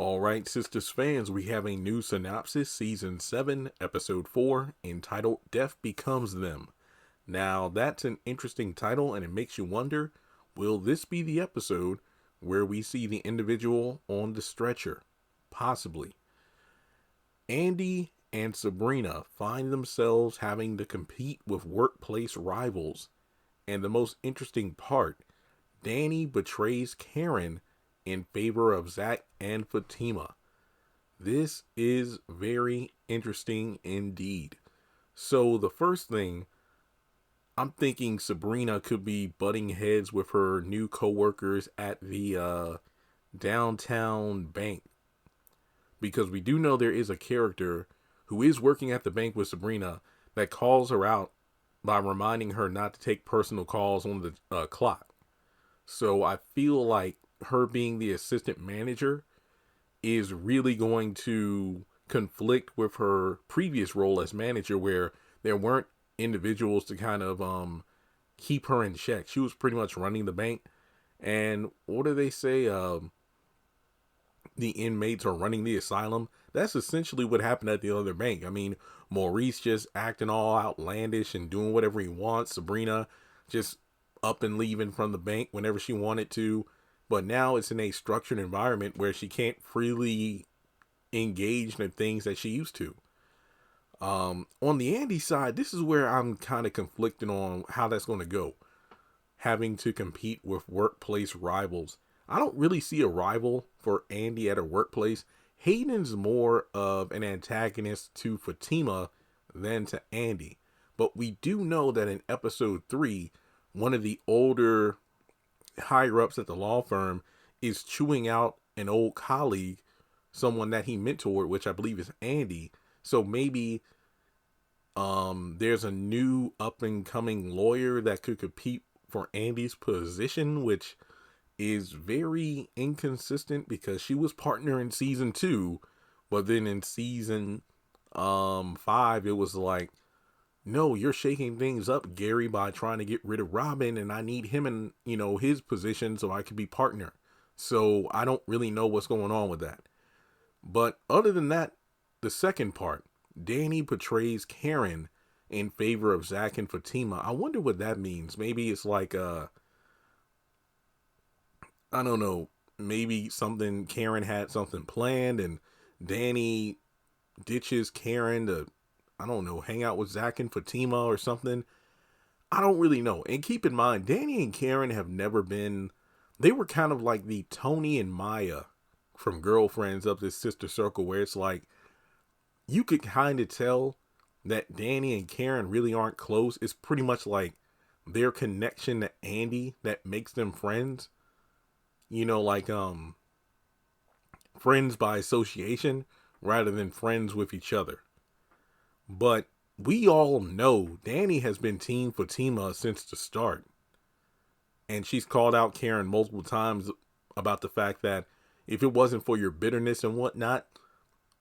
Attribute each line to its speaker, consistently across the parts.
Speaker 1: All right, Sistas fans, we have a new synopsis, Season 7, Episode 4, entitled Death Becomes Them. Now, that's an interesting title, and it makes you wonder, will this be the episode where we see the individual on the stretcher? Possibly. Andy and Sabrina find themselves having to compete with workplace rivals. And the most interesting part, Danni betrays Karen in favor of Zach and Fatima. This is very interesting indeed. So the first thing, I'm thinking Sabrina could be butting heads with her new coworkers at the downtown bank. Because we do know there is a character who is working at the bank with Sabrina that calls her out by reminding her not to take personal calls on the clock. So I feel like her being the assistant manager is really going to conflict with her previous role as manager, where there weren't individuals to kind of keep her in check. She was pretty much running the bank. And what do they say? The inmates are running the asylum. That's essentially what happened at the other bank. I mean, Maurice just acting all outlandish and doing whatever he wants. Sabrina just up and leaving from the bank whenever she wanted to. But now it's in a structured environment where she can't freely engage in things that she used to. On the Andy side, this is where I'm kind of conflicted on how that's going to go. Having to compete with workplace rivals. I don't really see a rival for Andy at her workplace. Hayden's more of an antagonist to Fatima than to Andy. But we do know that in episode 3, one of the older higher-ups at the law firm is chewing out an old colleague, someone that he mentored, which I believe is Andy. So maybe there's a new up-and-coming lawyer that could compete for Andy's position, which is very inconsistent because she was partner in season 2, but then in season 5 it was like, no, you're shaking things up, Gary, by trying to get rid of Robin, and I need him in, his position so I could be partner. So I don't really know what's going on with that. But other than that, the second part, Danni portrays Karen in favor of Zach and Fatima. I wonder what that means. Maybe it's like I don't know, maybe Karen had something planned and Danni ditches Karen to, I don't know, hang out with Zach and Fatima or something. I don't really know. And keep in mind, Danni and Karen have never been, they were kind of like the Tony and Maya from Girlfriends of this sister circle, where it's like, you could kind of tell that Danni and Karen really aren't close. It's pretty much like their connection to Andy that makes them friends. Like friends by association rather than friends with each other. But we all know Danni has been Team Fatima since the start. And she's called out Karen multiple times about the fact that if it wasn't for your bitterness and whatnot,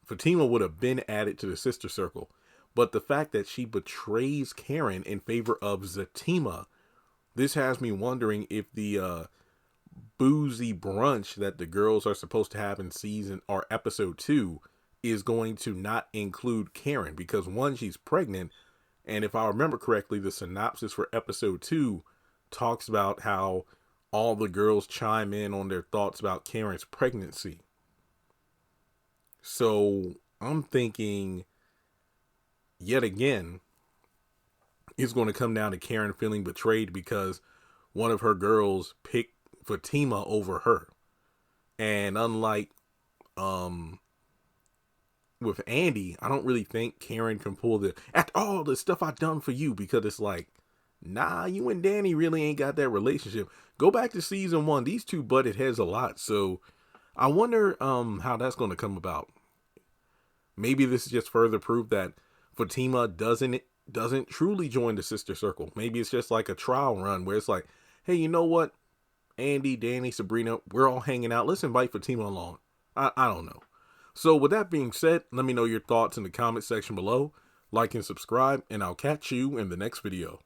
Speaker 1: Fatima would have been added to the sister circle. But the fact that she betrays Karen in favor of Zatima, this has me wondering if the boozy brunch that the girls are supposed to have in season or episode 2 is going to not include Karen, because one, she's pregnant, and if I remember correctly, the synopsis for episode 2 talks about how all the girls chime in on their thoughts about Karen's pregnancy. So I'm thinking, yet again, it's going to come down to Karen feeling betrayed because one of her girls picked Fatima over her. And unlike with Andy, I don't really think Karen can pull after all the stuff I've done for you, because it's like, nah, you and Danni really ain't got that relationship. Go back to season 1. These two butted heads a lot. So I wonder how that's going to come about. Maybe this is just further proof that Fatima doesn't truly join the sister circle. Maybe it's just like a trial run where it's like, hey, you know what? Andy, Danni, Sabrina, we're all hanging out. Let's invite Fatima along. I don't know. So with that being said, let me know your thoughts in the comment section below. Like and subscribe, and I'll catch you in the next video.